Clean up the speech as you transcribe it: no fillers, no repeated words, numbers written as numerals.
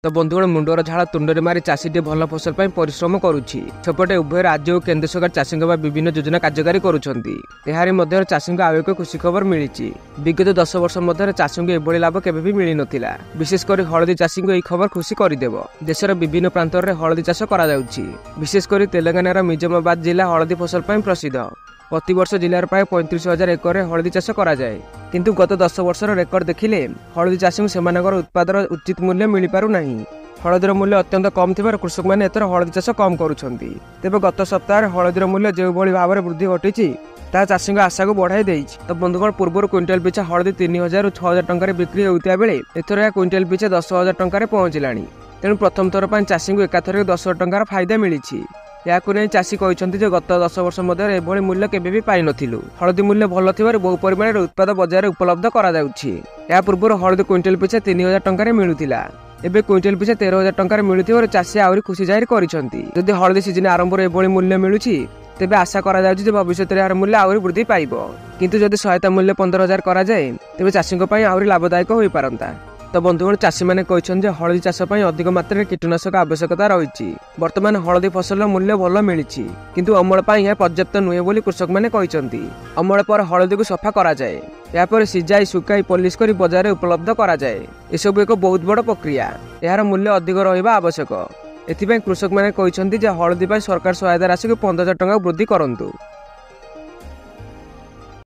तो बंधुगण मुंडर झाड़ तुंडे मारी चाषीटे भल फसल पर परिश्रम करुच्ची सेपटे उभय राज्य और केन्द्र सरकार चाषी विभिन्न योजना कार्यकारी करुँच चाषी आउ एक खुशी खबर मिली। विगत 10 वर्ष मध्य चाषी को एभली लाभ केवे भी मिल नथिला। विशेषकर हलदी चाषी को यह खबर खुशी करदेव। देशर विभिन्न प्रांत में हलदी चाष विशेषकर तेलंगानार निजामाबाद जिला हलदी फसल पर प्रसिद्ध। प्रतिवर्ष जिलार प्राय 35,000 एकर हलदी चाष कराए। किंतु गत 10 वर्षर रेकर्ड देखिले हलदी चाषी को उत्पादर उचित मूल्य मिल पारना। हलदीर मूल्य अत्यंत कम थी कृषक मैंने एथर हलदी चाष कम करुँच। तेज गत सप्ताह हलदीर मूल्य जो भाव में वृद्धि घटी ता चाषी आशा को बढ़ाई देछि। तो बंधुगण पूर्व क्विंटाल पिछा हलदी 3,000 ରୁ 6,000 टंका बिक्री होता बेले एथर यह क्विंटाल पिछा 10,000 टंका पहुंचला। तेणु प्रथम थर पर चाषी को एकाथर 10 टंकार फायदा मिली। याकु नहीं चाषी कहते गत 10 वर्ष मध्य एभली मूल्य केवे भी पाई नथिलु। हलदी मूल्य भल थिबार बहु परिमाण उत्पाद बजार उपलब्ध करा जाउछि। या पूर्व हलदी क्विंटाल पिछा 3,000 टंका मिलुथिला। एबे क्विंटाल पिछा 13,000 टंका मिलुथिबार चाषी आउरी खुशी जाहिर करिसंती। जदि हलदी सीजन आरंभ एभली मूल्य मिलुछि तेबे आशा करा जाउछि जे भविष्य में यार मूल्य आउरी वृद्धि पाइबो। किंतु जदि सहायता मूल्य 15,000 करा जाए तेबे चाषी पई आउरी लाभदायक होई पारंता। तो बंधुगण चाषी मैंने कहते हलदी चाष अधिक मात्रा कीटनाशक आवश्यकता रही। वर्तमान हलदी फसल मूल्य भल मिली किंतु अमल यह पर्याप्त नुहे बोली कृषक मैंने कहते। अमल पर हलदी को सफा करा जाए, यापर सिजाई सुखाई पॉलिश कर बाजार में उपलब्ध करा जाए। एसबू एक बहुत बड़ प्रक्रिया। यार मूल्य अधिक रहा आवश्यक। एथिपाई कृषक मैंने कहते हलदी पर सरकार सहायता राशि को 15,000 टंका वृद्धि करंतु।